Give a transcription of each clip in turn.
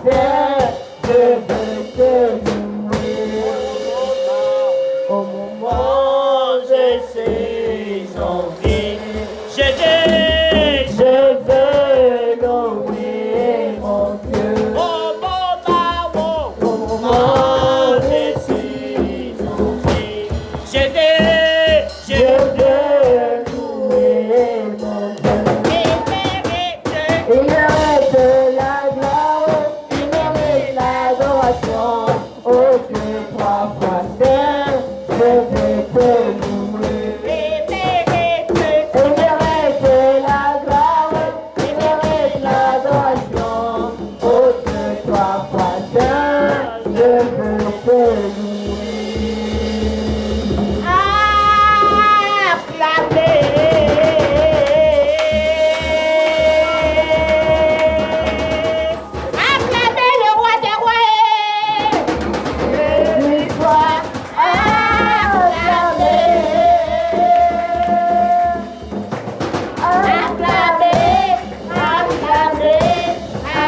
terre, je veux te louer. Au moment où je suis envie, je veux louer mon Dieu. Au moment où je suis envie, je veux louer mon Dieu. Il mérite la gloire, il mérite l'adoration. Oh Dieu, toi, toi seul, je veux te louer. Il mérite la gloire, il mérite l'adoration. Oh Dieu, toi, toi seul, je veux te louer. Acclamez le roi des rois. Jésus soit acclamé. Acclamez, acclamez,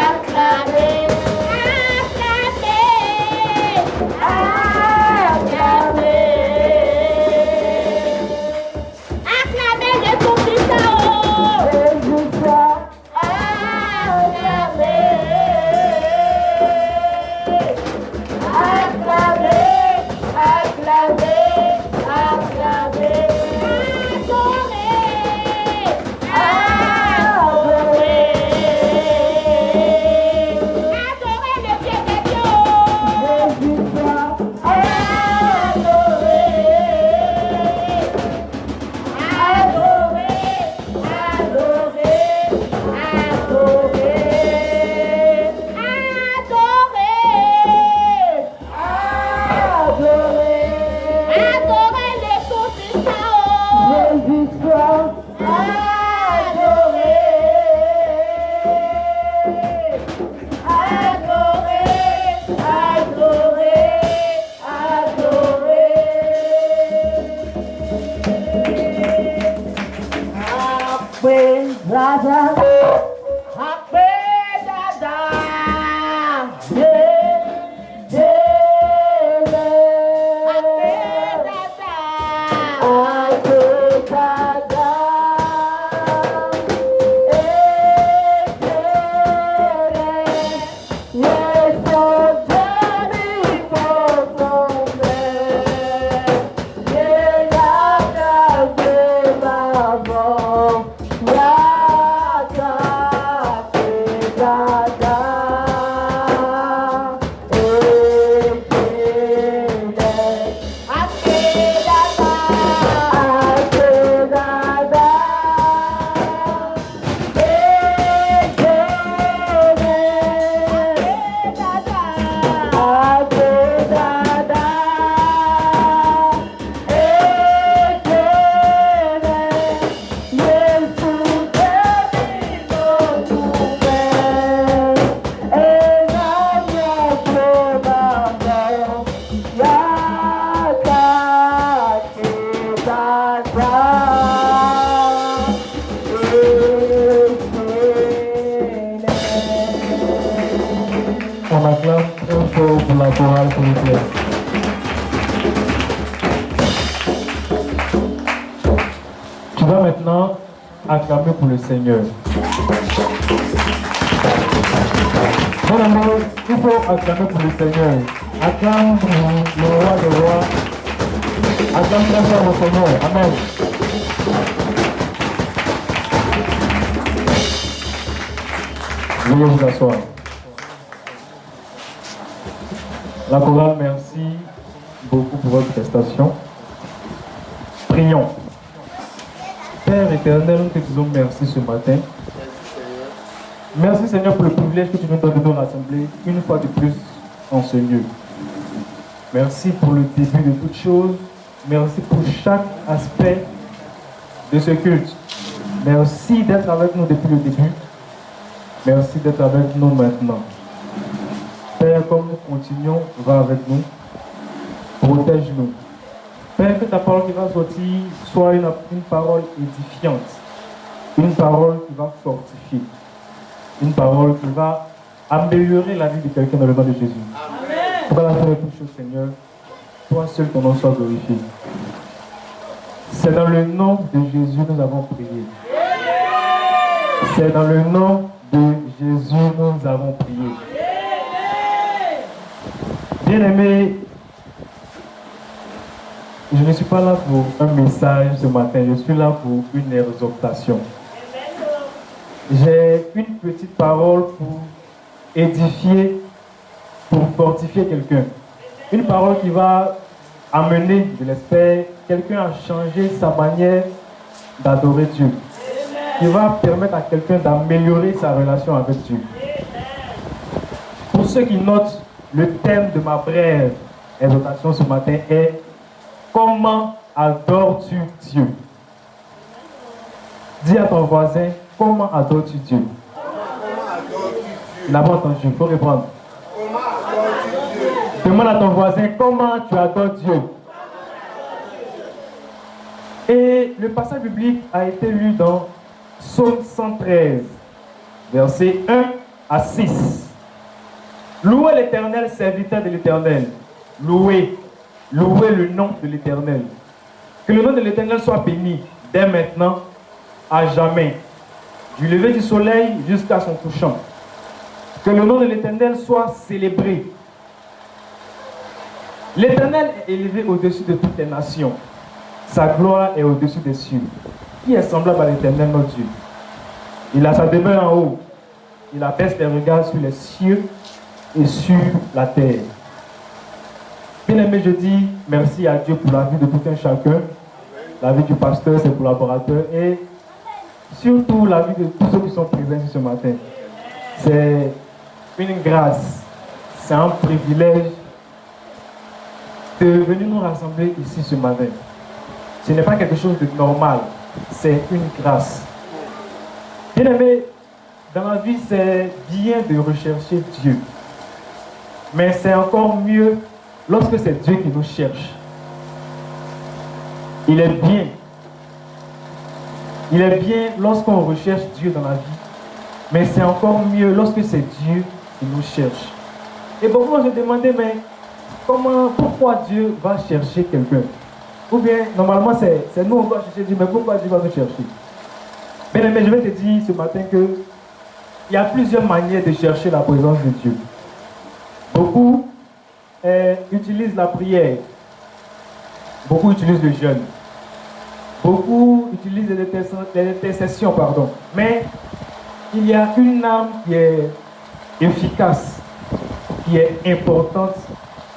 acclamez, acclamez, acclamez. Acclamez le Tout-Puissant. Jésus soit acclamé. Acclamez, acclamez, acclamez. Adorez, adorez le Dieu des dieux. Jésus soit adoré. Adorez, adorez, adorez, adorez le Tout-Puissant. Jésus soit adoré. Adorez, adorez, adorez. Après Dada, après Dada, On acclame un fort pour la chorale, s'il vous plaît. Tu vas maintenant acclamer pour le Seigneur. Mon amour, il faut acclamer pour le Seigneur. Acclame pour le roi des rois. Acclame très fort le Seigneur. Amen. Veuillez vous asseoir. La chorale, merci beaucoup pour votre prestation. Prions. Père éternel, nous te disons merci ce matin. Merci Seigneur pour le privilège que tu nous donnes de nous rassembler une fois de plus en ce lieu. Merci pour le début de toutes choses. Merci pour chaque aspect de ce culte. Merci d'être avec nous depuis le début. Merci d'être avec nous maintenant. Père, comme nous continuons, va avec nous. Protège-nous. Père, que ta parole qui va sortir soit une parole édifiante. Une parole qui va fortifier. Une parole qui va améliorer la vie de quelqu'un dans le nom de Jésus. Pour la faire toute chose, Seigneur, toi seul ton nom soit glorifié. C'est dans le nom de Jésus que nous avons prié. C'est dans le nom de Jésus que nous avons prié. Bien-aimés, je ne suis pas là pour un message ce matin, je suis là pour une exhortation. J'ai une petite parole pour édifier, pour fortifier quelqu'un. Une parole qui va amener, je l'espère, quelqu'un à changer sa manière d'adorer Dieu. Qui va permettre à quelqu'un d'améliorer sa relation avec Dieu. Pour ceux qui notent, le thème de ma brève exhortation ce matin est « Comment adores-tu Dieu ?» Dis à ton voisin, comment adores-tu Dieu? Il n'a pas entendu, il faut répondre. Demande à ton voisin, comment tu adores Dieu? Et le passage biblique a été lu dans Psaume 113, versets 1 à 6. Louez l'Éternel, serviteur de l'Éternel. Louez le nom de l'Éternel. Que le nom de l'Éternel soit béni dès maintenant, à jamais, du lever du soleil jusqu'à son couchant. Que le nom de l'Éternel soit célébré. L'Éternel est élevé au-dessus de toutes les nations. Sa gloire est au-dessus des cieux. Qui est semblable à l'Éternel, notre Dieu? Il a sa demeure en haut. Il abaisse les regards sur les cieux et sur la terre. Bien-aimé, je dis merci à Dieu pour la vie de tout un chacun. La vie du pasteur, ses collaborateurs et surtout la vie de tous ceux qui sont présents ce matin. C'est une grâce, c'est un privilège de venir nous rassembler ici ce matin. Ce n'est pas quelque chose de normal, c'est une grâce. Bien-aimé, dans la vie, c'est bien de rechercher Dieu. Mais c'est encore mieux lorsque c'est Dieu qui nous cherche. Il est bien lorsqu'on recherche Dieu dans la vie. Mais c'est encore mieux lorsque c'est Dieu qui nous cherche. Et beaucoup vont se demander, mais pourquoi Dieu va chercher quelqu'un? Ou bien, normalement, c'est nous, on va chercher Dieu, mais pourquoi Dieu va nous chercher? Bien aimé, je vais te dire ce matin qu'il y a plusieurs manières de chercher la présence de Dieu. Beaucoup utilisent la prière. Beaucoup utilisent le jeûne. Beaucoup utilisent les intercessions, Mais il y a une arme qui est efficace, qui est importante,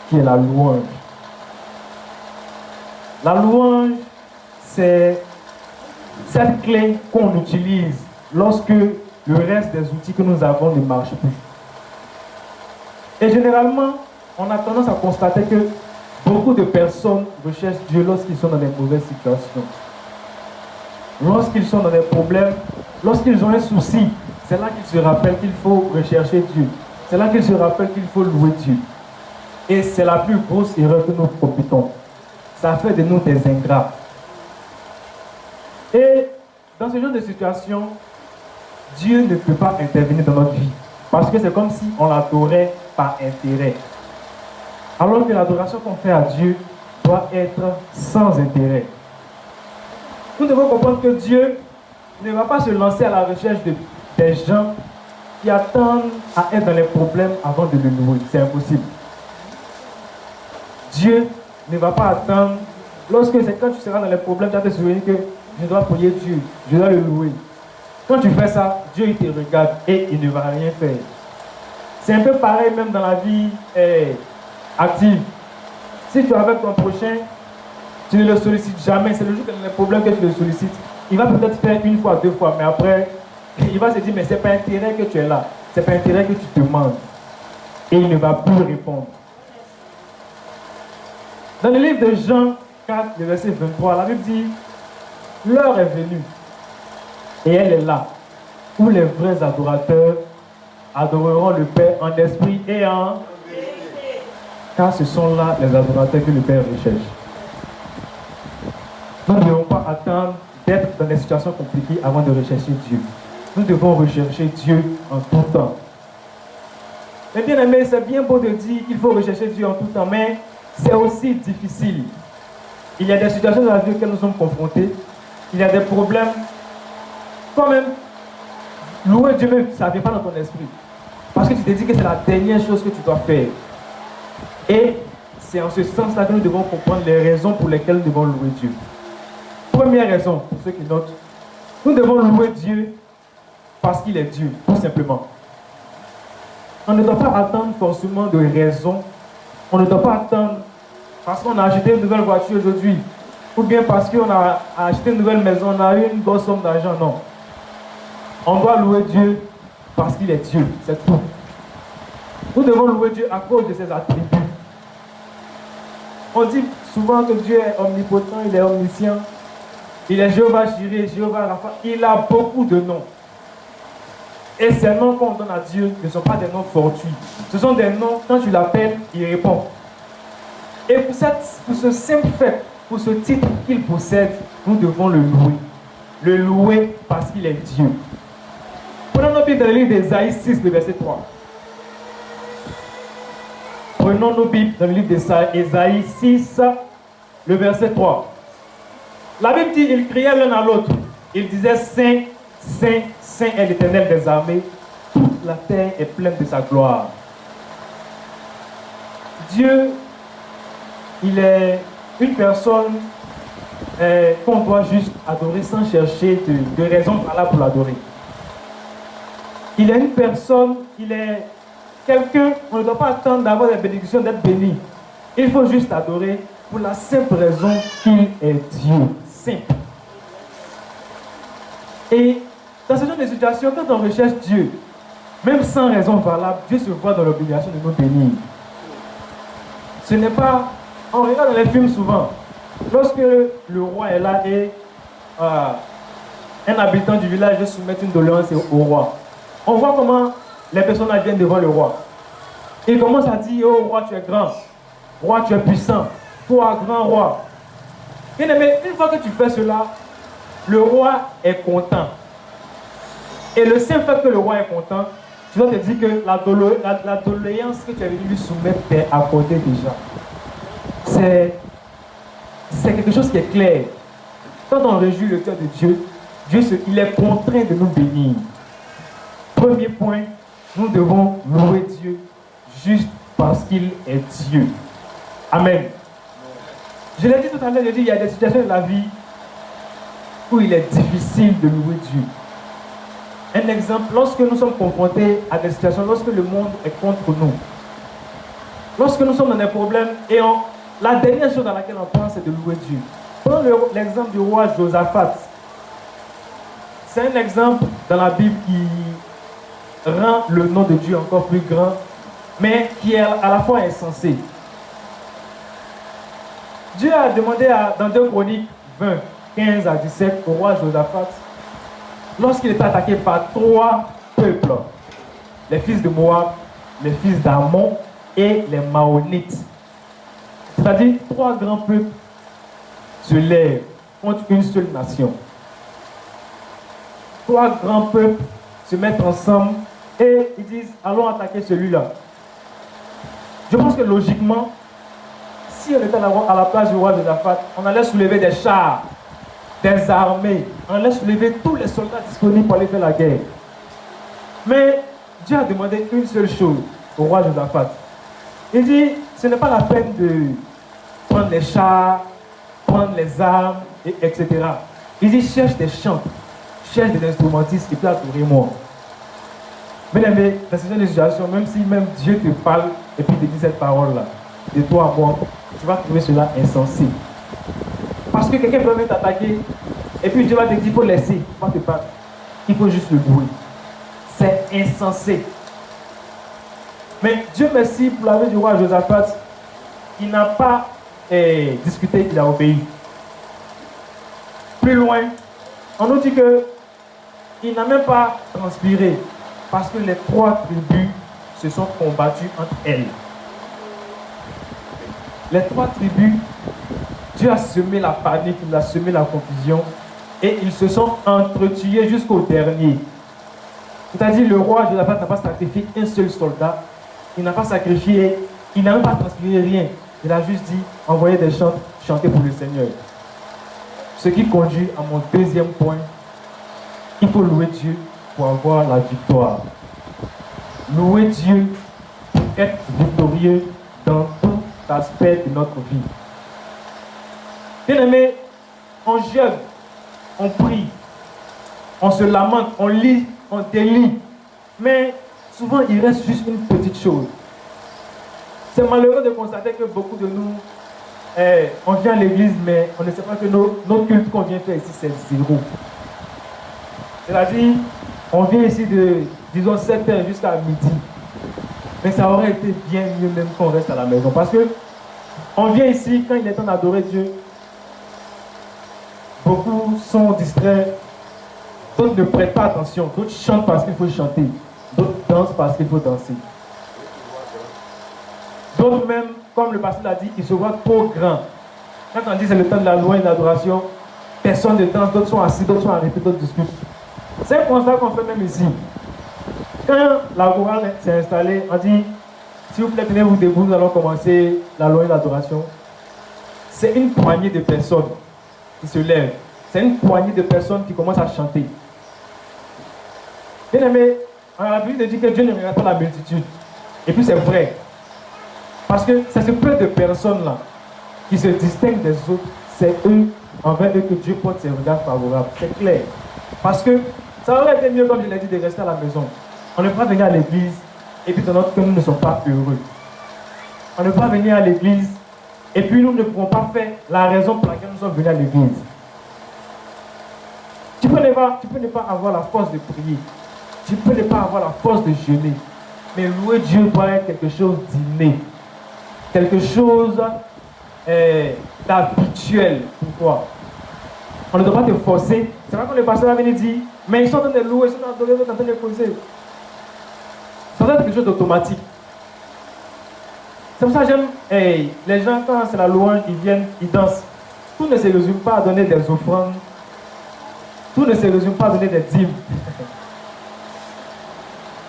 qui est la louange. La louange, c'est cette clé qu'on utilise lorsque le reste des outils que nous avons ne marche plus. Et généralement, on a tendance à constater que beaucoup de personnes recherchent Dieu lorsqu'ils sont dans des mauvaises situations. Lorsqu'ils sont dans des problèmes, lorsqu'ils ont un souci, c'est là qu'ils se rappellent qu'il faut rechercher Dieu. C'est là qu'ils se rappellent qu'il faut louer Dieu. Et c'est la plus grosse erreur que nous commettons. Ça fait de nous des ingrats. Et dans ce genre de situation, Dieu ne peut pas intervenir dans notre vie. Parce que c'est comme si on l'adorait par intérêt. Alors que l'adoration qu'on fait à Dieu doit être sans intérêt. Nous devons comprendre que Dieu ne va pas se lancer à la recherche des gens qui attendent à être dans les problèmes avant de le louer. C'est impossible. Dieu ne va pas attendre. C'est quand tu seras dans les problèmes, tu vas te souvenir que je dois prier Dieu, je dois le louer. Quand tu fais ça, Dieu il te regarde et il ne va rien faire. C'est un peu pareil même dans la vie active. Si tu es avec ton prochain, tu ne le sollicites jamais. C'est le jour que les problèmes que tu le sollicites. Il va peut-être faire une fois, deux fois, mais après, il va se dire, mais c'est pas intérêt que tu es là. C'est pas intérêt que tu demandes. Et il ne va plus répondre. Dans le livre de Jean 4, le verset 23, la Bible dit, l'heure est venue, et elle est là, où les vrais adorateurs adoreront le Père en esprit et en vérité. Car ce sont là les adorateurs que le Père recherche. Nous ne devons pas attendre d'être dans des situations compliquées avant de rechercher Dieu. Nous devons rechercher Dieu en tout temps. Mais bien aimé, c'est bien beau de dire qu'il faut rechercher Dieu en tout temps, mais c'est aussi difficile. Il y a des situations dans la vie auxquelles nous sommes confrontés. Il y a des problèmes. Toi-même, louer Dieu même, ça ne vient pas dans ton esprit. Parce que tu te dis que c'est la dernière chose que tu dois faire. Et c'est en ce sens-là que nous devons comprendre les raisons pour lesquelles nous devons louer Dieu. Première raison, pour ceux qui notent, nous devons louer Dieu parce qu'il est Dieu, tout simplement. On ne doit pas attendre forcément de raison. On ne doit pas attendre parce qu'on a acheté une nouvelle voiture aujourd'hui, ou bien parce qu'on a acheté une nouvelle maison, on a eu une grosse somme d'argent. Non. On doit louer Dieu parce qu'il est Dieu, c'est tout. Nous devons louer Dieu à cause de ses attributs. On dit souvent que Dieu est omnipotent, il est omniscient. Il est Jéhovah Jireh, Jéhovah Rapha. Il a beaucoup de noms. Et ces noms qu'on donne à Dieu ne sont pas des noms fortuits. Ce sont des noms, quand tu l'appelles, il répond. Et pour ce simple fait, pour ce titre qu'il possède, nous devons le louer. Le louer parce qu'il est Dieu. Prenons nos Bibles dans le livre d'Ésaïe 6, le verset 3. Prenons nos Bibles dans le livre d'Ésaïe 6, le verset 3. La Bible dit, ils criaient l'un à l'autre. Ils disaient, Saint, Saint, Saint est l'Éternel des armées. Toute la terre est pleine de sa gloire. Dieu, il est une personne qu'on doit juste adorer sans chercher de raison valables pour l'adorer. Il est une personne, il est quelqu'un, on ne doit pas attendre d'avoir des bénédictions, d'être béni. Il faut juste adorer pour la simple raison qu'il est Dieu. Simple. Et dans ce genre de situation, quand on recherche Dieu, même sans raison valable, Dieu se voit dans l'obligation de nous bénir. Ce n'est pas... On regarde dans les films souvent, lorsque le roi est là et un habitant du village veut soumettre une doléance au roi, on voit comment les personnages viennent devant le roi. Et commencent à dire, oh roi tu es grand, roi tu es puissant, toi grand roi. Bien aimé, une fois que tu fais cela, le roi est content. Et le simple fait que le roi est content, tu dois te dire que la doléance que tu avais venu lui soumettre t'est accordée déjà. C'est quelque chose qui est clair. Quand on réjouit le cœur de Dieu, il est contraint de nous bénir. Premier point, nous devons louer Dieu juste parce qu'il est Dieu. Amen. Je l'ai dit tout à l'heure, il y a des situations de la vie où il est difficile de louer Dieu. Un exemple, lorsque nous sommes confrontés à des situations, lorsque le monde est contre nous, lorsque nous sommes dans des problèmes et la dernière chose dans laquelle on pense, c'est de louer Dieu. Prenons l'exemple du roi Josaphat. C'est un exemple dans la Bible qui rend le nom de Dieu encore plus grand, mais qui est à la fois insensé. Dieu a demandé dans 2 Chroniques 20, 15 à 17 au roi Josaphat, lorsqu'il était attaqué par 3 peuples, les fils de Moab, les fils d'Ammon et les Maonites. C'est-à-dire 3 grands peuples se lèvent contre une seule nation. 3 grands peuples se mettent ensemble et ils disent allons attaquer celui-là. Je pense que logiquement, si on était à la place du roi Josaphat, on allait soulever des chars, des armées, on allait soulever tous les soldats disponibles pour aller faire la guerre. Mais Dieu a demandé une seule chose au roi Josaphat. Il dit, ce n'est pas la peine de prendre les chars, prendre les armes, etc. Il dit, cherche des chants, cherche des instrumentistes qui peuvent adorer moi. Mais dans ce genre de situation, même si même Dieu te parle et puis te dit cette parole-là, de toi à moi, tu vas trouver cela insensé. Parce que quelqu'un peut venir t'attaquer et puis Dieu va te dire, il faut laisser, il ne faut pas te battre. Il faut juste le louer. C'est insensé. Mais Dieu merci pour la vie du roi Josaphat, il n'a pas discuté, il a obéi. Plus loin, on nous dit qu'il n'a même pas transpiré parce que les 3 tribus se sont combattues entre elles. Les 3 tribus, Dieu a semé la panique, il a semé la confusion et ils se sont entretués jusqu'au dernier. C'est-à-dire le roi Josaphat n'a pas sacrifié un seul soldat il n'a pas sacrifié, il n'a même pas transpiré rien. Il a juste dit, envoyez des chants, chanter pour le Seigneur. Ce qui conduit à mon deuxième point, il faut louer Dieu pour avoir la victoire. Louer Dieu pour être victorieux dans tout aspect de notre vie. Bien-aimés, on jeûne, on prie, on se lamente, on lit, on délie. Mais souvent, il reste juste une petite chose. C'est malheureux de constater que beaucoup de nous, on vient à l'église, mais on ne sait pas que nos cultes qu'on vient faire ici, c'est zéro. C'est-à-dire, on vient ici de, disons, 7h jusqu'à midi. Mais ça aurait été bien mieux même qu'on reste à la maison. Parce que on vient ici, quand il est temps d'adorer Dieu, beaucoup sont distraits, d'autres ne prêtent pas attention, d'autres chantent parce qu'il faut chanter, d'autres dansent parce qu'il faut danser. D'autres même, comme le pasteur l'a dit, ils se voient trop grands. Quand on dit c'est le temps de la louange et de l'adoration, personne ne danse, d'autres sont assis, d'autres sont arrêtés, d'autres discutent. C'est un constat qu'on fait même ici. Quand la chorale s'est installée, on dit, s'il vous plaît, tenez-vous debout, nous allons commencer la louange et l'adoration. C'est une poignée de personnes qui se lèvent. C'est une poignée de personnes qui commencent à chanter. Bien aimé, on a l'habitude de dire que Dieu ne regarde pas la multitude. Et puis c'est vrai. Parce que c'est ce peu de personnes-là qui se distinguent des autres. C'est eux, envers eux, que Dieu porte ses regards favorables. C'est clair. Parce que ça aurait été mieux, comme je l'ai dit, de rester à la maison. On ne peut pas venir à l'église et puis dans notre cœur, nous ne sommes pas heureux. On ne peut pas venir à l'église et puis nous ne pouvons pas faire la raison pour laquelle nous sommes venus à l'église. Tu peux ne pas avoir la force de prier. Tu peux ne pas avoir la force de jeûner. Mais louer Dieu doit être quelque chose d'inné. Quelque chose d'habituel pour toi. On ne doit pas te forcer. C'est vrai que le pasteur va venir dire, mais ils sont en train de louer, ils sont en train de causer. Ça doit être quelque chose d'automatique. C'est pour ça que j'aime, les gens, quand c'est la louange, ils viennent, ils dansent. Tout ne se résume pas à donner des offrandes. Tout ne se résume pas à donner des dîmes.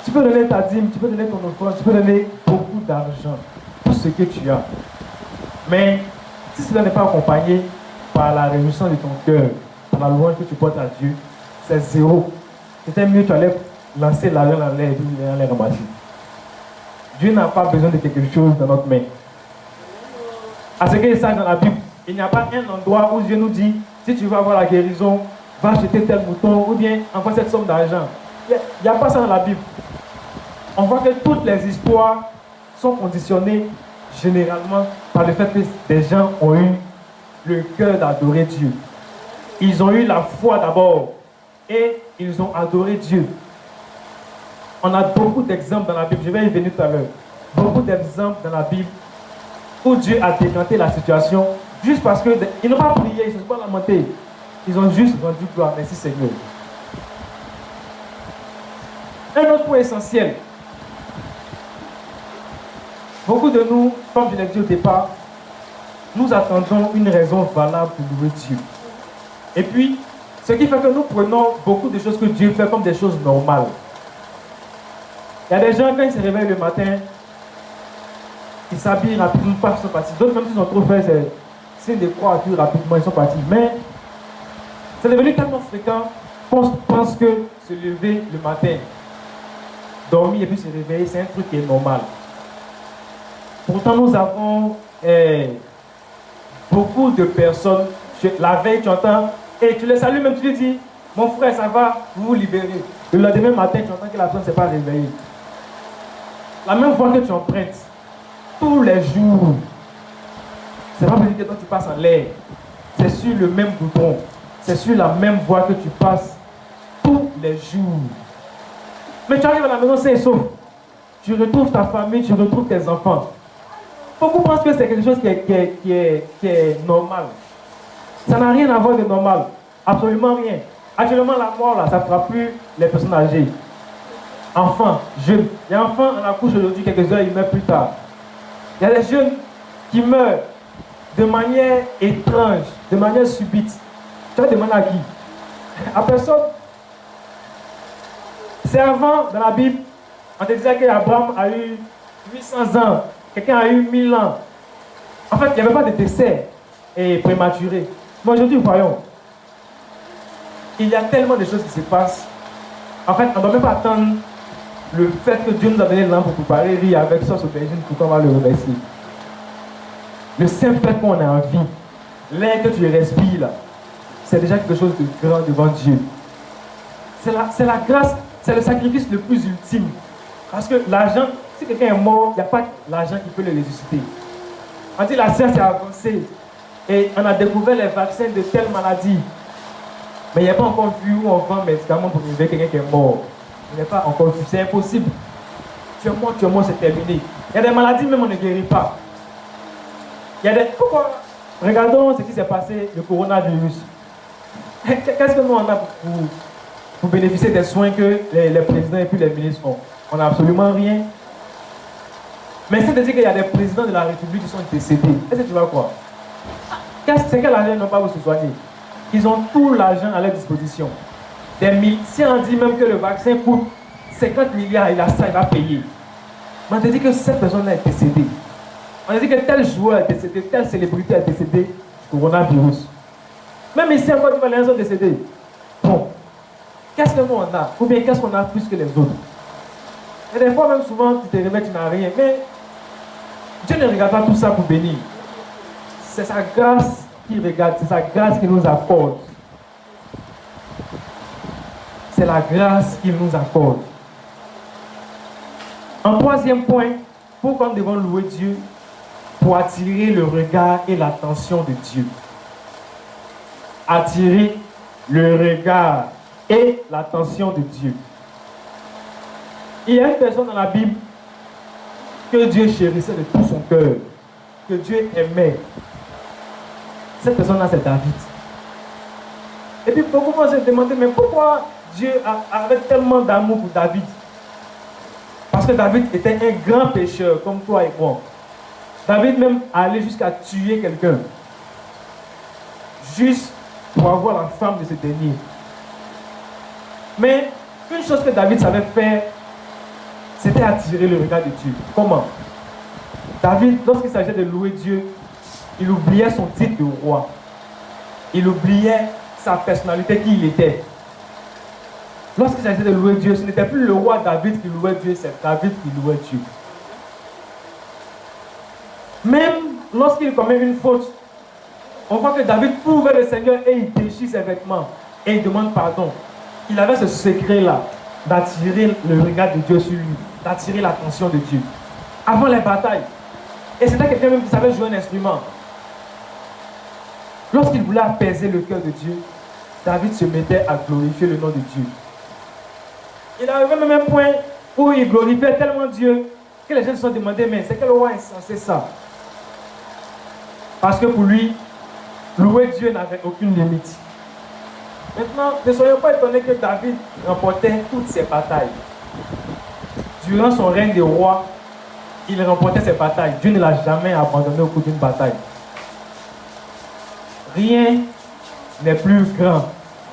Tu peux donner ta dîme, tu peux donner ton offrande, tu peux donner beaucoup d'argent. Tout ce que tu as. Mais si cela n'est pas accompagné par la réjouissance de ton cœur, par la louange que tu portes à Dieu, c'est zéro. C'était mieux que tu allais lancer l'argent dans l'air et puis les ramasser. Dieu n'a pas besoin de quelque chose dans notre main. À ce qu'il sache dans la Bible, il n'y a pas un endroit où Dieu nous dit, si tu veux avoir la guérison, va acheter tel mouton ou bien envoie cette somme d'argent. Il n'y a pas ça dans la Bible. On voit que toutes les histoires sont conditionnées généralement par le fait que des gens ont eu le cœur d'adorer Dieu. Ils ont eu la foi d'abord et ils ont adoré Dieu. On a beaucoup d'exemples dans la Bible, je vais y venir tout à l'heure. Beaucoup d'exemples dans la Bible où Dieu a décanté la situation juste parce qu'ils n'ont pas prié, ils ne se sont pas lamentés. Ils ont juste rendu gloire. Merci Seigneur. Un autre point essentiel. Beaucoup de nous, comme je l'ai dit au départ, nous attendons une raison valable pour louer Dieu. Et puis, ce qui fait que nous prenons beaucoup de choses que Dieu fait comme des choses normales. Il y a des gens, quand ils se réveillent le matin, ils s'habillent rapidement, ils sont partis. D'autres, même s'ils ont trop fait, c'est des croix plus rapidement, ils sont partis. Mais c'est devenu tellement fréquent qu'on pense que se lever le matin, dormir et puis se réveiller, c'est un truc qui est normal. Pourtant, nous avons beaucoup de personnes. La veille, tu entends, et tu les salues, même tu lui dis, mon frère, ça va, vous vous libérez. Le lendemain matin, tu entends que la personne ne s'est pas réveillée. La même voix que tu empruntes, tous les jours, c'est pas possible que toi tu passes en l'air. C'est sur le même bouton. C'est sur la même voie que tu passes tous les jours. Mais tu arrives à la maison sain et sauf. Tu retrouves ta famille, tu retrouves tes enfants. Beaucoup pensent que c'est quelque chose qui est normal. Ça n'a rien à voir de normal. Absolument rien. Actuellement, la mort, là, ça ne fera plus les personnes âgées. Enfants, jeunes. Il y a un enfant en accouche aujourd'hui, quelques heures, il meurt plus tard. Il y a des jeunes qui meurent de manière étrange, de manière subite. Tu vas demander à qui? À personne. C'est avant, dans la Bible, on te disait qu'Abraham a eu 800 ans, quelqu'un a eu 1000 ans. En fait, il n'y avait pas de décès prématuré. Mais aujourd'hui, voyons, il y a tellement de choses qui se passent. En fait, on ne doit même pas attendre le fait que Dieu nous a donné l'âme pour préparer riz avec sauce aubergine pour qu'on va le remercier. Le simple fait qu'on est en vie, l'air que tu respires là, c'est déjà quelque chose de grand devant Dieu. C'est la grâce, c'est le sacrifice le plus ultime. Parce que l'argent, si quelqu'un est mort, il n'y a pas l'argent qui peut le ressusciter. On dit la science est avancée et on a découvert les vaccins de telles maladies. Mais il n'y a pas encore vu où on vend un médicament pour réveiller quelqu'un qui est mort. Il n'y a pas encore vu, c'est impossible. Tu es mort, c'est terminé. Il y a des maladies même on ne guérit pas. Il y a des... Pourquoi? Regardons ce qui s'est passé, le coronavirus. Qu'est-ce que nous on a pour bénéficier des soins que les présidents et puis les ministres ont? On n'a absolument rien. Mais c'est de dire qu'il y a des présidents de la République qui sont décédés. Est-ce que tu vas croire? C'est quel argent ils n'ont pas pour se soigner? Ils ont tout l'argent à leur disposition. Si on dit même que le vaccin coûte 50 milliards, il a ça, il va payer. Mais on te dit que cette personne est décédée. On a dit que tel joueur est décédé, telle célébrité est décédée du coronavirus. Même ici encore, les gens sont décédés. Bon, qu'est-ce que nous on a? Ou bien qu'est-ce qu'on a plus que les autres? Et des fois, même souvent, tu te réveilles, tu n'as rien. Mais Dieu ne regarde pas tout ça pour bénir. C'est sa grâce qu'il regarde, c'est sa grâce qu'il nous accorde. C'est la grâce qu'il nous accorde. En troisième point, pourquoi nous devons louer Dieu? Pour attirer le regard et l'attention de Dieu. Attirer le regard et l'attention de Dieu. Il y a une personne dans la Bible que Dieu chérissait de tout son cœur, que Dieu aimait. Cette personne-là, c'est David. Et puis beaucoup vont se demander, mais pourquoi Dieu avait tellement d'amour pour David? Parce que David était un grand pécheur, comme toi et moi. David même allait jusqu'à tuer quelqu'un, juste pour avoir la femme de ce dernier. Mais une chose que David savait faire, c'était attirer le regard de Dieu. Comment? David, lorsqu'il s'agissait de louer Dieu, il oubliait son titre de roi. Il oubliait sa personnalité, qui il était. Lorsqu'il s'agissait de louer Dieu, ce n'était plus le roi David qui louait Dieu, c'est David qui louait Dieu. Même lorsqu'il commet une faute, on voit que David ouvre le Seigneur et il déchire ses vêtements et il demande pardon. Il avait ce secret-là d'attirer le regard de Dieu sur lui, d'attirer l'attention de Dieu. Avant les batailles. Et c'était quelqu'un même qui savait jouer un instrument. Lorsqu'il voulait apaiser le cœur de Dieu, David se mettait à glorifier le nom de Dieu. Il arrivait même un point où il glorifiait tellement Dieu que les gens se sont demandé, mais c'est quel roi insensé ça? Parce que pour lui, louer Dieu n'avait aucune limite. Maintenant, ne soyons pas étonnés que David remportait toutes ses batailles. Durant son règne de roi, il remportait ses batailles. Dieu ne l'a jamais abandonné au cours d'une bataille. Rien n'est plus grand.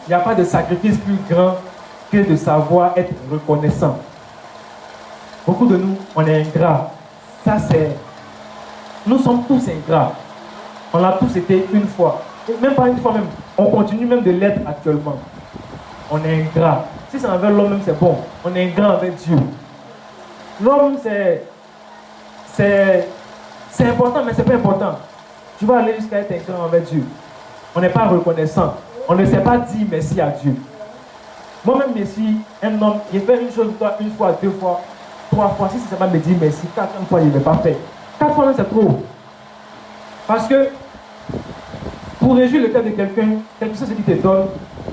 Il n'y a pas de sacrifice plus grand que de savoir être reconnaissant. Beaucoup de nous, on est ingrats. Ça, c'est... Nous sommes tous ingrats. On l'a tous été une fois. Et même pas une fois même. On continue même de l'être actuellement. On est ingrat. Si c'est envers l'homme même, c'est bon. On est ingrat avec Dieu. L'homme, c'est important, mais c'est pas important. Tu vas aller jusqu'à être ingrat avec Dieu. On n'est pas reconnaissant. On ne sait pas dire merci à Dieu. Moi-même, merci, un homme, il fait une chose pour toi, une fois, 2 fois, 3 fois. Si c'est pas me dire merci, 4 fois, il ne l'a pas fait. 4 fois même, c'est trop. Parce que pour réjouir le cœur de quelqu'un, quelque chose qui te donne,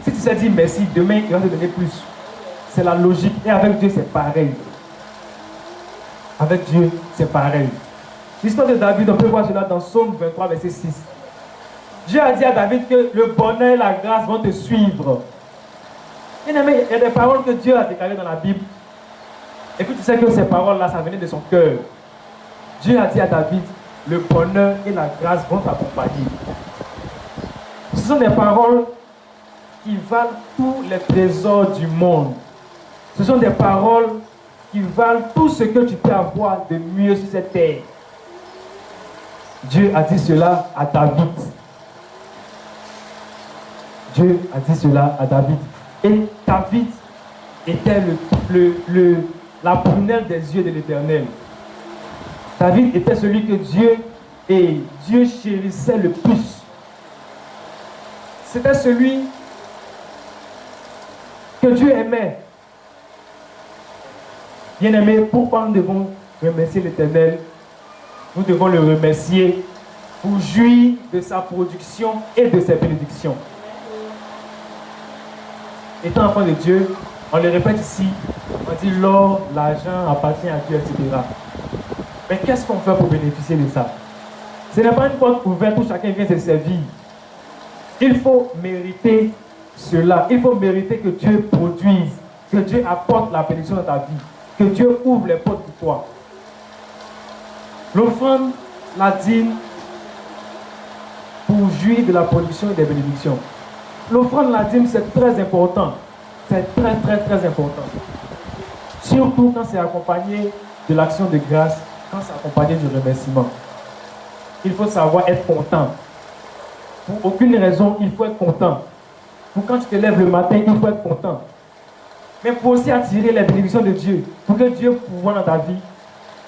si tu sais dire merci, demain il va te donner plus. C'est la logique. Et avec Dieu, c'est pareil. Avec Dieu, c'est pareil. L'histoire de David, on peut voir cela dans Psaume 23, verset 6. Dieu a dit à David que le bonheur et la grâce vont te suivre. Il y a des paroles que Dieu a déclarées dans la Bible. Et puis tu sais que ces paroles-là, ça venait de son cœur. Dieu a dit à David, le bonheur et la grâce vont t'accompagner. Ce sont des paroles qui valent tous les trésors du monde. Ce sont des paroles qui valent tout ce que tu peux avoir de mieux sur cette terre. Dieu a dit cela à David. Dieu a dit cela à David. Et David était la prunelle des yeux de l'Éternel. David était celui que Dieu chérissait le plus. C'était celui que Dieu aimait. Bien-aimé, pourquoi nous devons remercier l'Éternel? Nous devons le remercier pour jouir de sa production et de ses bénédictions. Étant enfant de Dieu, on le répète ici, on dit l'or, l'argent appartient à Dieu, etc. Mais qu'est-ce qu'on fait pour bénéficier de ça? Ce n'est pas une porte ouverte où chacun vient se servir. Il faut mériter cela. Il faut mériter que Dieu produise, que Dieu apporte la bénédiction dans ta vie, que Dieu ouvre les portes pour toi. L'offrande, la dîme, pour jouir de la production et des bénédictions. L'offrande, la dîme, c'est très important. C'est très, très, très important. Surtout quand c'est accompagné de l'action de grâce, quand c'est accompagné du remerciement. Il faut savoir être content. Pour aucune raison, il faut être content. Pour quand tu te lèves le matin, il faut être content. Mais pour aussi attirer les bénédictions de Dieu, pour que Dieu pourvoie dans ta vie,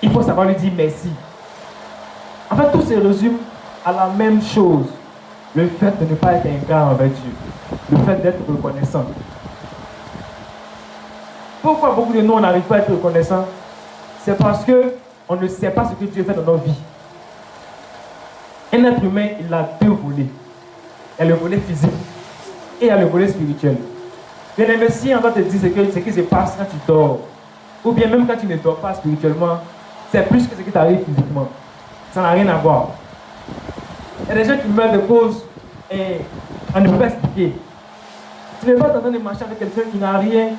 il faut savoir lui dire merci. En fait, tout se résume à la même chose. Le fait de ne pas être ingrat envers Dieu. Le fait d'être reconnaissant. Pourquoi beaucoup de nous, on n'arrive pas à être reconnaissant? C'est parce qu'on ne sait pas ce que Dieu fait dans nos vies. Un être humain, il a deux volets. Il y a le volet physique et il y a le volet spirituel. Bien aimé, si on va te dire ce qui se passe quand tu dors, ou bien même quand tu ne dors pas spirituellement, c'est plus que ce qui t'arrive physiquement. Ça n'a rien à voir. Il y a des gens qui meurent de cause et on ne peut pas expliquer. Tu ne vas pas t'entendre marcher avec quelqu'un qui n'a rien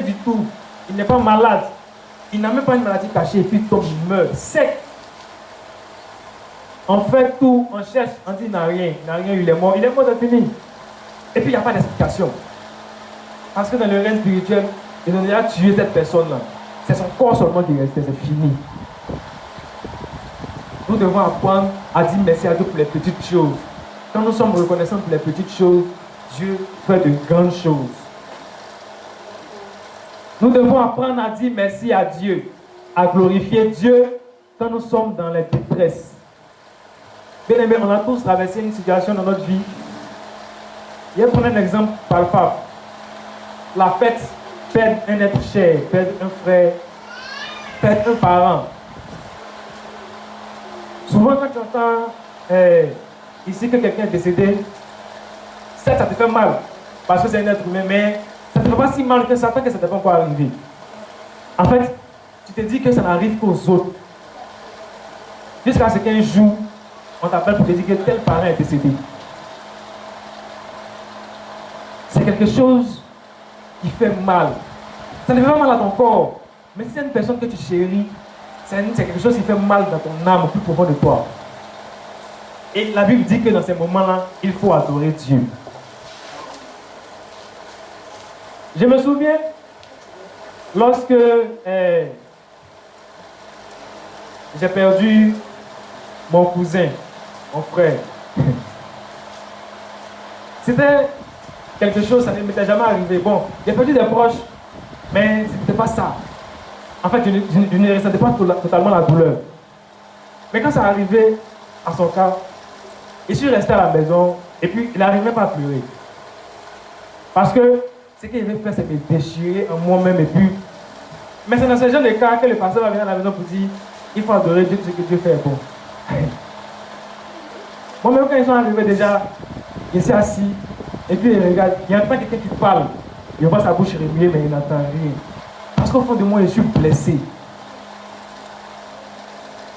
du tout. Il n'est pas malade. Il n'a même pas une maladie cachée et puis tombe, il meurt sec. On fait tout, on cherche, on dit il n'a rien, il est mort, c'est fini. Et puis il n'y a pas d'explication. Parce que dans le règne spirituel, ils ont déjà tué cette personne-là. C'est son corps seulement qui restait, c'est fini. Nous devons apprendre à dire merci à Dieu pour les petites choses. Quand nous sommes reconnaissants pour les petites choses, Dieu fait de grandes choses. Nous devons apprendre à dire merci à Dieu, à glorifier Dieu quand nous sommes dans les détresses. Bien aimé, on a tous traversé une situation dans notre vie. Je vais prendre un exemple palpable. La fête, perdre un être cher, perdre un frère, perdre un parent. Souvent quand tu entends ici que quelqu'un est décédé, ça te fait mal, parce que c'est un être humain, mais ça ne te fait pas si mal que ça, tant que ça ne t'est pas encore arrivé. En fait, tu te dis que ça n'arrive qu'aux autres. Jusqu'à ce qu'un jour, on t'appelle pour te dire que tel parent est décédé. C'est quelque chose qui fait mal. Ça ne fait pas mal à ton corps, mais si c'est une personne que tu chéris, c'est quelque chose qui fait mal dans ton âme, au plus profond de toi. Et la Bible dit que dans ces moments-là, il faut adorer Dieu. Je me souviens, lorsque j'ai perdu mon cousin, mon frère. C'était quelque chose, ça ne m'était jamais arrivé. Bon, j'ai perdu des proches, mais ce n'était pas ça. En fait, je ne ressentais pas totalement la douleur. Mais quand ça arrivait à son cas, je suis resté à la maison et puis il n'arrivait pas à pleurer. Parce que ce qu'il devait faire, c'est me déchirer en moi-même et puis. Mais c'est dans ce genre de cas que le pasteur va venir à la maison pour dire il faut adorer Dieu, ce que Dieu fait est bon. Moi-même, quand ils sont arrivés déjà, je suis assis et puis il regarde, il entend quelqu'un qui parle. Il voit sa bouche remuer, mais il n'entend rien. Parce qu'au fond de moi, je suis blessé.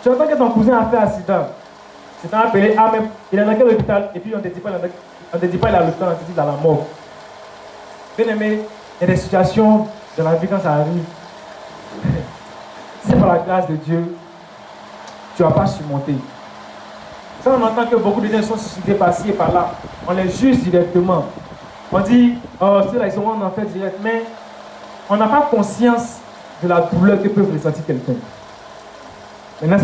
Tu entends que ton cousin a fait un accident. C'est appelé, ah même, il est dans quel hôpital? Et puis on ne te dit pas, il a le temps, on te dit dans la mort. Bien aimé, il y a des situations dans la vie quand ça arrive. C'est par la grâce de Dieu, tu ne vas pas surmonter. Ça, on entend que beaucoup de gens sont suscités par-ci et par-là. On les juge directement. On dit, oh, ceux-là, ils sont en enfer direct. Mais on n'a pas conscience de la douleur que peut ressentir quelqu'un. Maintenant,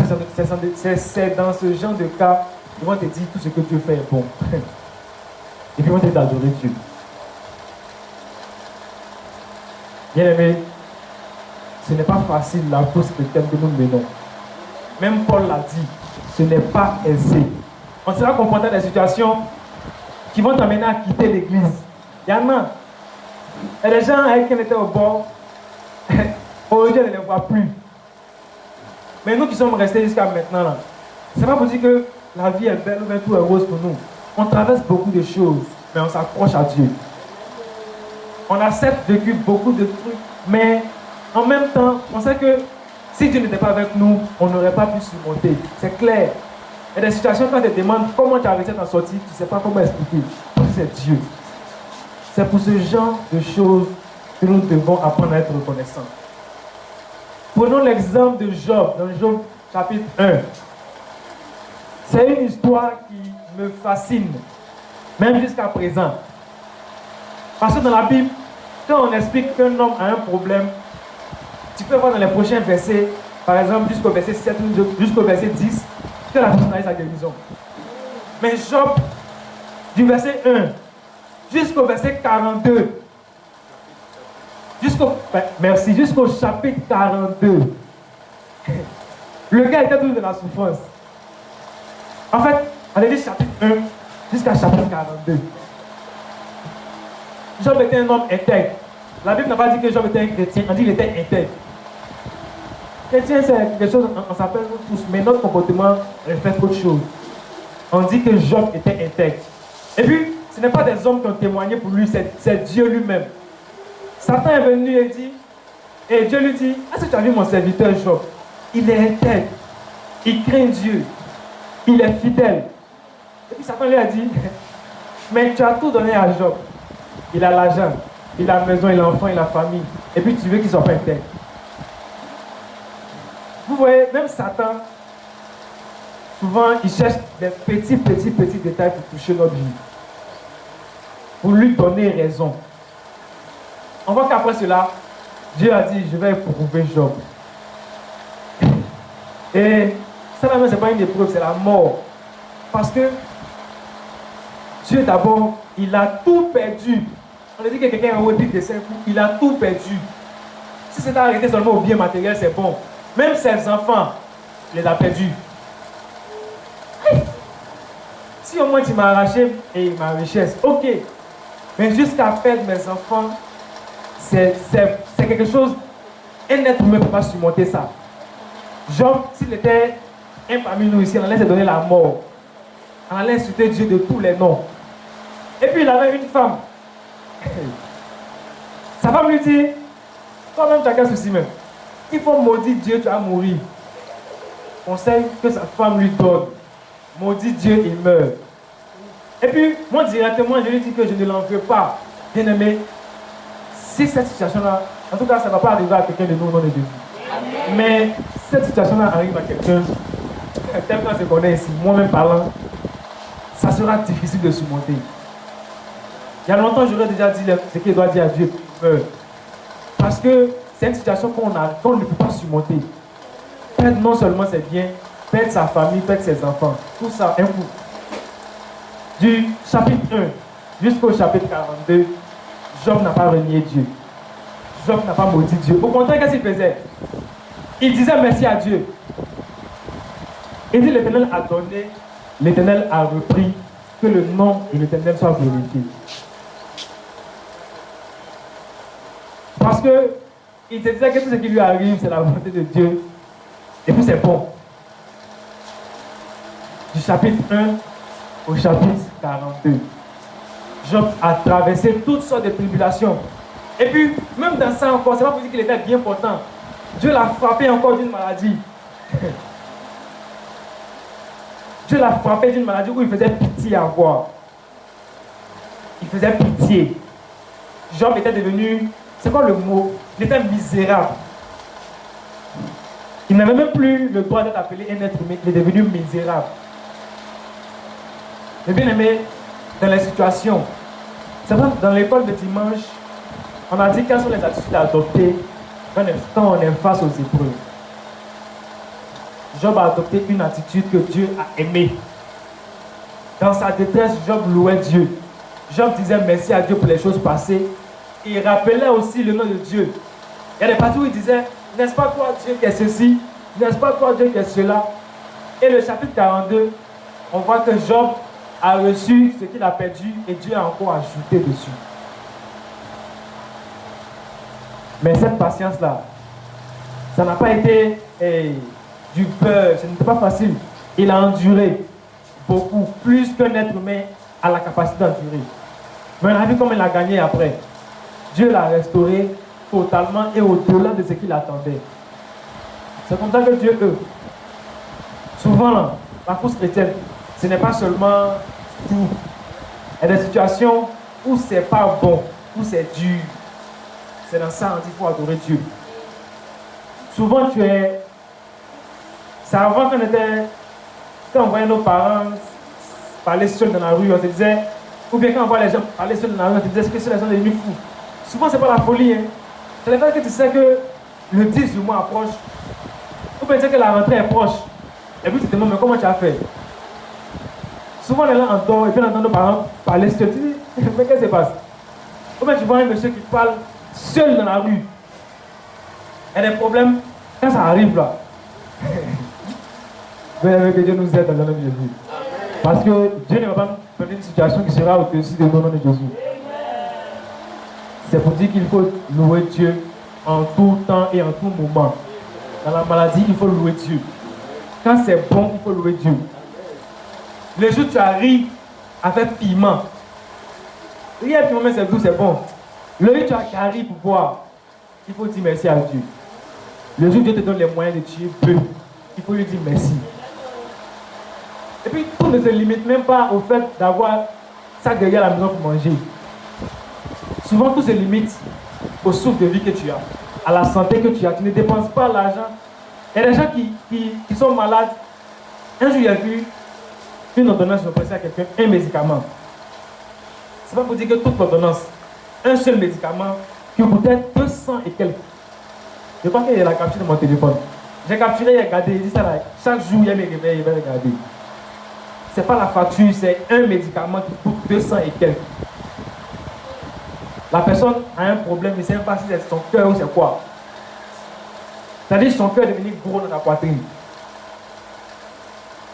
c'est dans ce genre de cas qu'ils vont te dire tout ce que Dieu fait est bon. Et puis ils vont te dire d'adorer Dieu. Bien aimé, ce n'est pas facile la cause chrétienne que nous menons. Même Paul l'a dit, ce n'est pas aisé. On sera confronté à des situations qui vont t'amener à quitter l'église. Il y en a. Il y a des gens avec qui on était au bord, aujourd'hui on ne les voit plus. Mais nous qui sommes restés jusqu'à maintenant, ce n'est pas pour dire que la vie est belle ou bien tout est rose pour nous. On traverse beaucoup de choses, mais on s'accroche à Dieu. On a certes vécu beaucoup de trucs, mais en même temps, on sait que si Dieu n'était pas avec nous, on n'aurait pas pu surmonter. C'est clair. Il y a des situations quand on te demande comment tu as réussi à t'en sortir, tu ne sais pas comment expliquer. C'est Dieu. C'est pour ce genre de choses que nous devons apprendre à être reconnaissants. Prenons l'exemple de Job, dans Job chapitre 1. C'est une histoire qui me fascine, même jusqu'à présent. Parce que dans la Bible, quand on explique qu'un homme a un problème, tu peux voir dans les prochains versets, par exemple jusqu'au verset 7 ou jusqu'au verset 10, que la personne a eu sa guérison. Mais Job, du verset 1 jusqu'au verset 42, jusqu'au chapitre 42, le gars était toujours de la souffrance. En fait, on a dit chapitre 1 jusqu'à chapitre 42. Job était un homme intègre. La Bible n'a pas dit que Job était un chrétien, on dit qu'il était intègre. Chrétien, c'est quelque chose, on s'appelle nous tous, mais notre comportement reflète autre chose. On dit que Job était intègre. Et puis, ce n'est pas des hommes qui ont témoigné pour lui, c'est Dieu lui-même. Satan est venu et dit, et Dieu lui dit, est-ce que tu as vu mon serviteur Job? Il est intègre, il craint Dieu, il est fidèle. Et puis Satan lui a dit, mais tu as tout donné à Job. Il a l'argent, il a la maison, il a l'enfant, il a la famille. Et puis tu veux qu'il soit pas intègre. Vous voyez, même Satan, souvent, il cherche des petits détails pour toucher notre vie. Pour lui donner raison. On voit qu'après cela, Dieu a dit, je vais éprouver Job. Et ça, ce n'est pas une épreuve, c'est la mort. Parce que Dieu, d'abord, il a tout perdu. On a dit que quelqu'un a un pic de 5 coups, il a tout perdu. Si c'était arrêté seulement au bien matériel, c'est bon. Même ses enfants, il les a perdus. Si au moins tu m'as arraché et ma richesse, ok. Mais jusqu'à perdre mes enfants, c'est quelque chose, un être humain ne peut pas surmonter ça. Job, s'il était un parmi nous ici, on allait se donner la mort. On allait insulter Dieu de tous les noms. Et puis il avait une femme. Sa femme lui dit, toi-même tu as qu'un souci même. Il faut maudire Dieu, tu vas mourir. Conseil que sa femme lui donne. Maudit Dieu, il meurt. Et puis, moi directement, je lui dis que je ne l'en veux pas. Bien aimé, si cette situation-là, en tout cas, ça ne va pas arriver à quelqu'un de nous au nom de Jésus. Mais cette situation-là arrive à quelqu'un, tel qu'on se connaît ici, moi-même parlant, ça sera difficile de surmonter. Il y a longtemps, j'aurais déjà dit ce qu'il doit dire à Dieu. Parce que c'est une situation qu'on ne peut pas surmonter. Perdre non seulement ses biens, perdre sa famille, perdre ses enfants. Tout ça, un coup. Du chapitre 1 jusqu'au chapitre 42, Job n'a pas renié Dieu. Job n'a pas maudit Dieu. Au contraire, qu'est-ce qu'il faisait? Il disait merci à Dieu. Il dit l'Éternel a donné, l'Éternel a repris, que le nom de l'Éternel soit glorifié. Parce que il se disait que tout ce qui lui arrive, c'est la volonté de Dieu. Et puis c'est bon. Du chapitre 1 au chapitre 42. Job a traversé toutes sortes de tribulations. Et puis, même dans ça encore, c'est pas pour dire qu'il était bien portant. Dieu l'a frappé encore d'une maladie. Dieu l'a frappé d'une maladie où il faisait pitié à voir. Il faisait pitié. Job était devenu, c'est quoi le mot? Il était misérable. Il n'avait même plus le droit d'être appelé un être humain, il est devenu misérable. Mais bien aimé, dans les situations, c'est vrai, dans l'école de dimanche, on a dit quelles sont les attitudes à adopter quand on est face aux épreuves. Job a adopté une attitude que Dieu a aimée. Dans sa détresse, Job louait Dieu. Job disait merci à Dieu pour les choses passées. Et il rappelait aussi le nom de Dieu. Il y a des parties où il disait, n'est-ce pas toi Dieu qui est ceci? N'est-ce pas toi Dieu qui est cela? Et le chapitre 42, on voit que Job a reçu ce qu'il a perdu et Dieu a encore ajouté dessus. Mais cette patience-là, ça n'a pas été du peur, ce n'était pas facile. Il a enduré beaucoup, plus qu'un être humain a la capacité d'endurer. Mais on a vu comment il a gagné après. Dieu l'a restauré totalement et au-delà de ce qu'il attendait. C'est comme ça que Dieu veut. Souvent, la course chrétienne, ce n'est pas seulement tout. Il y a des situations où c'est pas bon, où c'est dur. C'est dans ça qu'il faut adorer Dieu. Souvent, c'est avant qu'on était. Quand on voyait nos parents parler seuls dans la rue, on se disait. Ou bien quand on voit les gens parler seuls dans la rue, on se disait est-ce que ceux-là sont devenus fous? Souvent, c'est pas la folie. Hein. C'est le fait que tu sais que le 10 du mois approche. Ou bien tu sais que la rentrée est proche. Et puis tu te demandes, mais comment tu as fait? Souvent, les gens entendent, et puis on entend nos parents parler seuls. Tu dis, mais qu'est-ce qui se passe? Ou bien tu vois un monsieur qui parle seul dans la rue. Il y a des problèmes. Quand ça arrive là, que Dieu nous aide dans le nom de Jésus. Parce que Dieu ne va pas nous donner une situation qui sera au-dessus de nous, au nom de Jésus. C'est pour dire qu'il faut louer Dieu en tout temps et en tout moment. Dans la maladie, il faut louer Dieu. Quand c'est bon, il faut louer Dieu. Le jour où tu arrives avec piment, rien de piment, mais c'est doux, c'est bon. Le jour où tu as carré pour boire, il faut dire merci à Dieu. Le jour où Dieu te donne les moyens de tuer peu, il faut lui dire merci. Et puis tout ne se limite même pas au fait d'avoir ça derrière la maison pour manger. Souvent tout se limite au souffle de vie que tu as, à la santé que tu as. Tu ne dépenses pas l'argent. Il y a des gens qui sont malades. Un jour, il y a vu une ordonnance de presser à quelqu'un un médicament. C'est pas pour dire que toute l'ordonnance, un seul médicament qui coûtait 200 et quelques. Je pense qu'il y a la capture de mon téléphone. J'ai capturé, il a regardé, il dit ça là. Chaque jour, il y a mes réveils, il va regarder. C'est pas la facture, c'est un médicament qui coûte 200 et quelques. La personne a un problème, il ne sait pas si c'est son cœur ou c'est quoi. C'est-à-dire que son cœur est devenu gros dans la poitrine.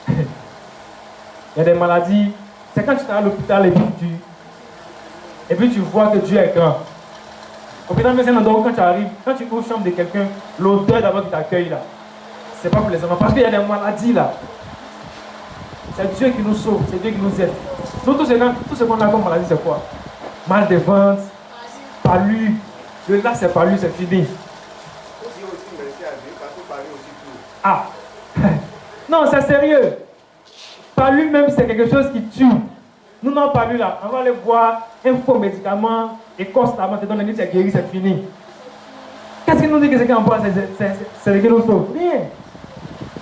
Il y a des maladies. C'est quand tu es à l'hôpital et puis tu vois que Dieu est grand. L'hôpital, c'est un endroit où quand tu arrives, quand tu ouvres la chambre de quelqu'un, l'odeur d'abord qui t'accueille là, c'est pas pour les enfants. Parce qu'il y a des maladies là. C'est Dieu qui nous sauve, c'est Dieu qui nous aide. Nous, tout ce qu'on a comme maladie, c'est quoi? Mal de ventre, palu. Là, c'est palu, c'est fini. Ah! Non, c'est sérieux. Palu même, c'est quelque chose qui tue. Nous n'avons pas lu là. On va aller boire un faux médicament et constamment te donne un c'est guéri, c'est fini. Qu'est-ce qu'il nous dit que c'est qu'on boit, c'est le qui nous sauve? Rien.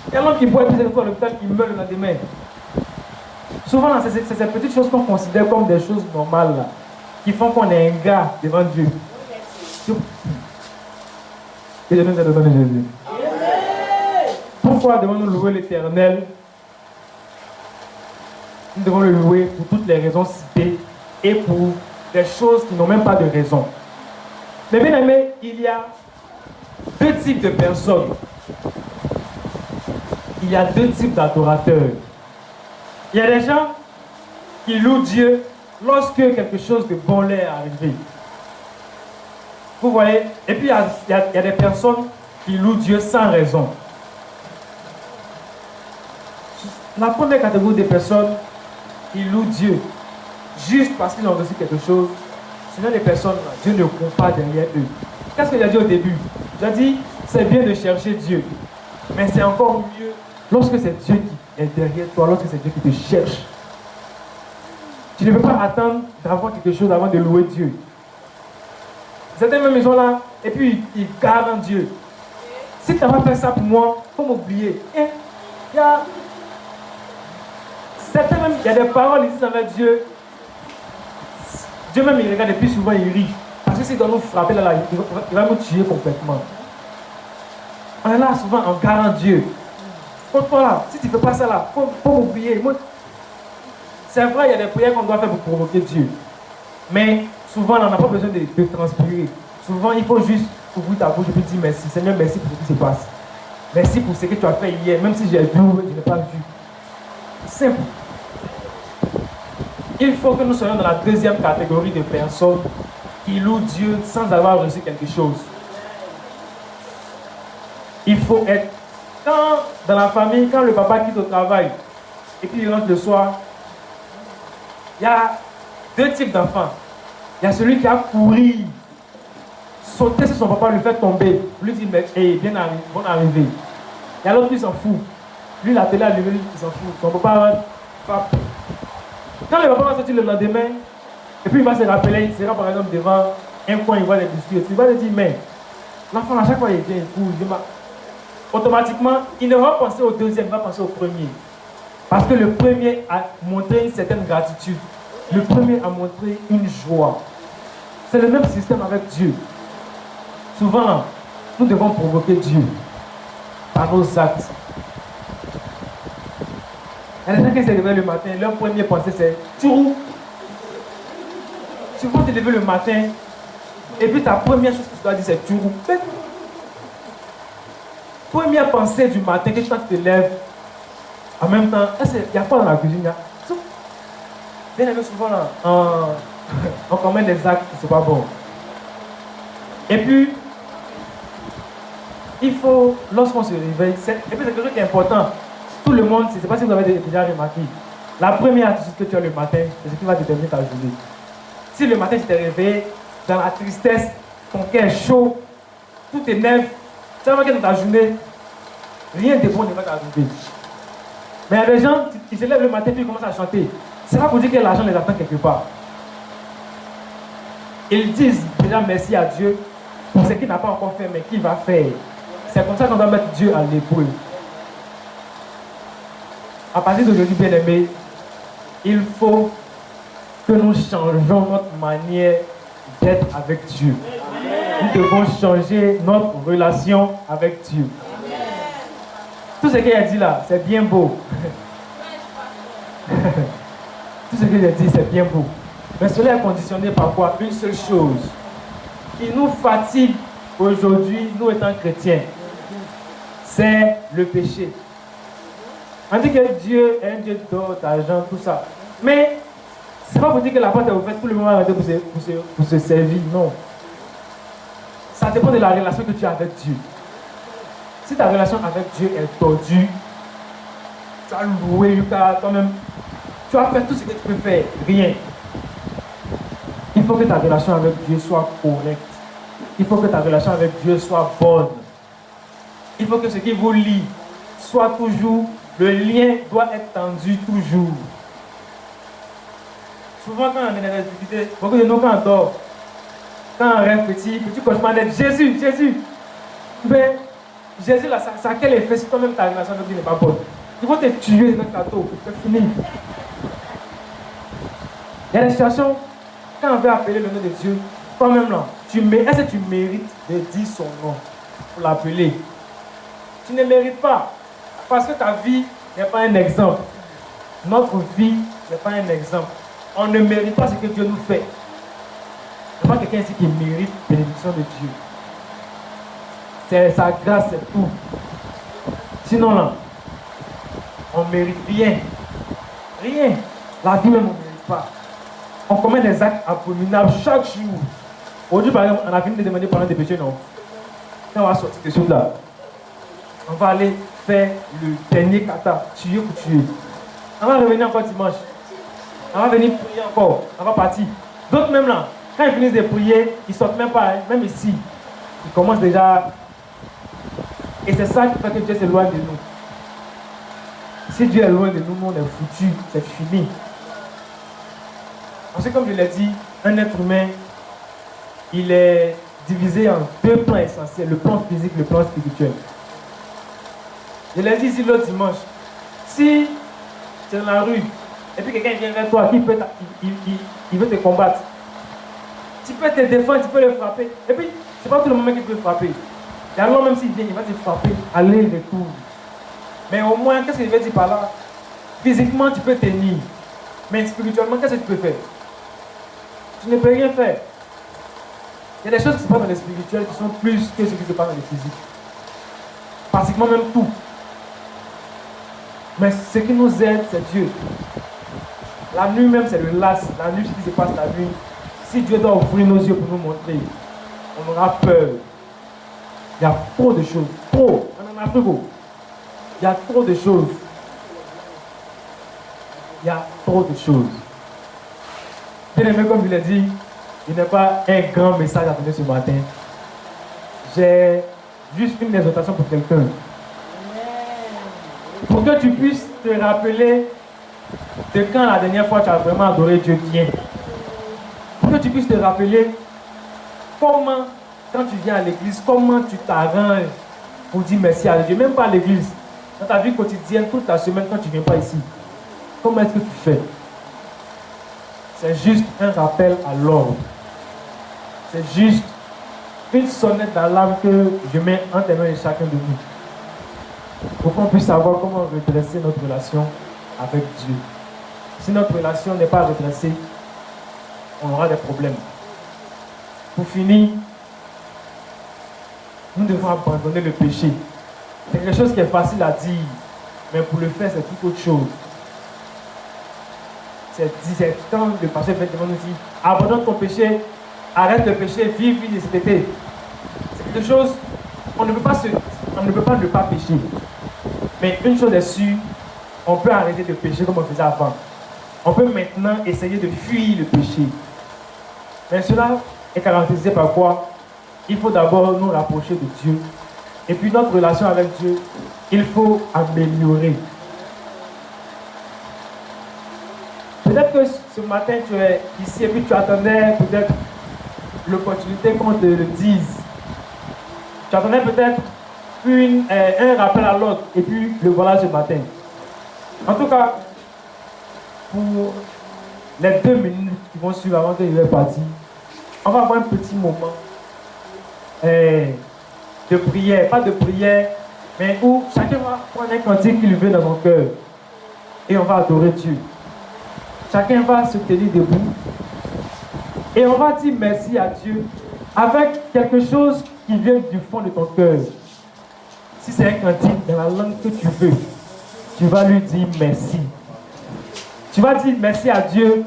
Il y a l'homme qui boit et puis c'est à l'hôpital, il meurt le lendemain. Souvent, c'est ces petites choses qu'on considère comme des choses normales là, qui font qu'on est un gars devant Dieu. Et je nous ai donné Jésus. Pourquoi devons-nous louer l'Éternel? Nous devons le louer pour toutes les raisons citées et pour des choses qui n'ont même pas de raison. Mais bien aimé, il y a deux types de personnes. Il y a deux types d'adorateurs. Il y a des gens qui louent Dieu lorsque quelque chose de bon leur est arrivé. Vous voyez? Et puis il y a des personnes qui louent Dieu sans raison. La première catégorie de personnes qui louent Dieu juste parce qu'ils ont reçu quelque chose, ce sont des personnes, Dieu ne compte pas derrière eux. Qu'est-ce que j'ai dit au début? J'ai dit, c'est bien de chercher Dieu, mais c'est encore mieux lorsque c'est Dieu qui est derrière toi, lorsque c'est Dieu qui te cherche. Tu ne peux pas attendre d'avoir quelque chose avant de louer Dieu. Certaines même maisons là, et puis ils gardent en Dieu. Si tu n'as pas fait ça pour moi, il faut m'oublier. Il y a certains même, il y a des paroles ici avec Dieu. Dieu même il regarde et puis souvent il rit. Parce que s'il doit nous frapper là, il va nous tuer complètement. On est là souvent en garant Dieu. Contre là, si tu ne fais pas ça là, faut m'oublier. C'est vrai, il y a des prières qu'on doit faire pour provoquer Dieu. Mais souvent, on n'a pas besoin de transpirer. Souvent, il faut juste ouvrir ta bouche et puis dire merci. Seigneur, merci pour ce qui se passe. Merci pour ce que tu as fait hier, même si j'ai vu, je n'ai pas vu. Simple. Il faut que nous soyons dans la deuxième catégorie de personnes qui louent Dieu sans avoir reçu quelque chose. Il faut être, quand dans la famille, quand le papa quitte au travail et puis il rentre le soir, il y a deux types d'enfants. Il y a celui qui a couru, sauté sur son papa, le faire tomber, lui dire hey, bien arrivé, bon arrivé. Il y a l'autre qui s'en fout. Lui, la télé allumée, lui, il s'en fout. Son papa frappe. Quand le papa va sortir le lendemain, et puis il va se rappeler, il sera par exemple devant un coin, il voit les biscuits, il va lui dire mais l'enfant à chaque fois il vient, il court, il dit automatiquement, il ne va pas penser au deuxième, il va penser au premier. Parce que le premier a montré une certaine gratitude. Le premier a montré une joie. C'est le même système avec Dieu. Souvent, nous devons provoquer Dieu par nos actes. Il y a des gens qui se réveillent le matin, leur première pensée c'est Tchourou. Tu vas te lever le matin, et puis ta première chose que tu dois dire c'est Tchourou. Première pensée du matin, que tu te lèves, en même temps, il y a quoi dans la cuisine là? Bien aimé, souvent là, on commet des actes, c'est pas bon. Et puis, il faut, lorsqu'on se réveille, et puis c'est quelque chose qui est important. Tout le monde, je ne sais pas si vous avez déjà remarqué, la première attitude que tu as le matin, c'est ce qui va déterminer ta journée. Si le matin tu t'es réveillé dans la tristesse, ton cœur est chaud, tout est neuf, tu vas voir que dans ta journée, rien de bon ne va t'arriver. Mais il y a des gens qui se lèvent le matin et puis ils commencent à chanter. C'est pas pour dire que l'argent les attend quelque part. Ils disent déjà merci à Dieu pour ce qu'il n'a pas encore fait, mais qu'il va faire. C'est comme ça qu'on doit mettre Dieu à l'épaule. À partir d'aujourd'hui, bien aimé, il faut que nous changeons notre manière d'être avec Dieu. Nous devons changer notre relation avec Dieu. Tout ce qu'il a dit là, c'est bien beau. Tout ce que j'ai dit, c'est bien beau. Mais cela est conditionné par quoi? Une seule chose qui nous fatigue aujourd'hui, nous étant chrétiens, c'est le péché. On dit que Dieu est un Dieu d'or, d'argent, tout ça. Mais ce n'est pas pour dire que la porte est ouverte, tout le monde va arrêter pour se servir. Non. Ça dépend de la relation que tu as avec Dieu. Si ta relation avec Dieu est tordue, tu as loué, toi-même, tu as fait tout ce que tu peux faire. Rien. Il faut que ta relation avec Dieu soit correcte. Il faut que ta relation avec Dieu soit bonne. Il faut que ce qui vous lie soit toujours, le lien doit être tendu toujours. Souvent quand on est dans les difficultés, beaucoup de nous quand on dort, quand on rêve petit cauchemar d'être Jésus. Mais Jésus là, ça a quel effet si toi-même ta relation avec lui n'est pas bonne? Ils vont te tuer dans le gâteau, c'est fini. Il y a des situations, quand on veut appeler le nom de Dieu, toi-même là, est-ce que tu mérites de dire son nom pour l'appeler? Tu ne mérites pas. Parce que ta vie n'est pas un exemple. Notre vie n'est pas un exemple. On ne mérite pas ce que Dieu nous fait. Il n'y a pas quelqu'un ici qui mérite la bénédiction de Dieu. C'est sa grâce, c'est tout. Sinon là, on ne mérite rien. Rien. La vie même, on ne mérite pas. On commet des actes abominables chaque jour. Aujourd'hui, par exemple, on a fini de demander pendant des péchés, non? Quand on va sortir de ce là, on va aller faire le dernier kata, tuer pour tuer. On va revenir encore dimanche. On va venir prier encore. On va partir. D'autres même là, quand ils finissent de prier, ils ne sortent même pas, hein, même ici. Ils commencent déjà. Et c'est ça qui fait que Dieu s'éloigne de nous. Si Dieu est loin de nous, on est foutu, c'est fini. Parce que comme je l'ai dit, un être humain, il est divisé en deux plans essentiels, le plan physique et le plan spirituel. Je l'ai dit ici l'autre dimanche. Si tu es dans la rue, et puis quelqu'un vient vers toi, il veut te combattre. Tu peux te défendre, tu peux le frapper. Et puis, c'est pas tout le monde qui peut le frapper. Il y a l'homme, même s'il vient, il va te frapper, aller, retour. Mais au moins, qu'est-ce que je veux dire par là? Physiquement, tu peux tenir. Mais spirituellement, qu'est-ce que tu peux faire? Tu ne peux rien faire. Il y a des choses qui se passent dans les spirituels qui sont plus que ce qui se passe dans les physiques. Pratiquement même tout. Mais ce qui nous aide, c'est Dieu. La nuit même, c'est le las. La nuit, ce qui se passe la nuit. Si Dieu doit ouvrir nos yeux pour nous montrer, on aura peur. Il y a trop de choses. Trop. On en a plus beau. Il y a trop de choses. Il y a trop de choses. Bien aimé, comme je l'ai dit, il n'est pas un grand message à donner ce matin. J'ai juste une exhortation pour quelqu'un. Pour que tu puisses te rappeler de quand la dernière fois tu as vraiment adoré Dieu bien. Pour que tu puisses te rappeler comment, quand tu viens à l'église, comment tu t'arranges pour dire merci à Dieu. Même pas à l'église, dans ta vie quotidienne, toute la semaine quand tu ne viens pas ici. Comment est-ce que tu fais? C'est juste un rappel à l'ordre. C'est juste une sonnette d'alarme que je mets entre les mains de chacun de nous. Pour qu'on puisse savoir comment redresser notre relation avec Dieu. Si notre relation n'est pas redressée, on aura des problèmes. Pour finir, nous devons abandonner le péché. C'est quelque chose qui est facile à dire, mais pour le faire, c'est tout autre chose. C'est quand le pasteur nous dit abandonne ton péché, arrête le péché, vive une nécessité. C'est quelque chose, on ne peut pas ne pas pécher. Mais une chose est sûre, on peut arrêter de pécher comme on faisait avant. On peut maintenant essayer de fuir le péché. Mais cela est caractérisé par quoi? Il faut d'abord nous rapprocher de Dieu. Et puis notre relation avec Dieu, il faut améliorer. Peut-être que ce matin tu es ici et puis tu attendais peut-être l'opportunité qu'on te le dise. Tu attendais peut-être un rappel à l'autre et puis le voilà ce matin. En tout cas, pour les 2 minutes qui vont suivre avant que je vais partir, on va avoir un petit moment de prière, pas de prière, mais où chacun va prendre un cantique qu'il veut dans son cœur et on va adorer Dieu. Chacun va se tenir debout et on va dire merci à Dieu avec quelque chose qui vient du fond de ton cœur. Si c'est un cantique dans la langue que tu veux, tu vas lui dire merci. Tu vas dire merci à Dieu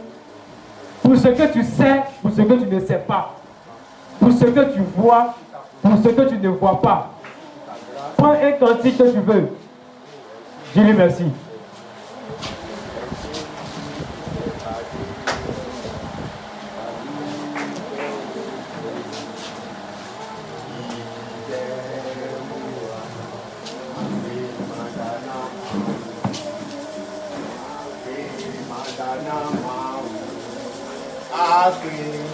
pour ce que tu sais, pour ce que tu ne sais pas, pour ce que tu vois, pour ce que tu ne vois pas. Prends un cantique que tu veux. Dis-lui merci. Asking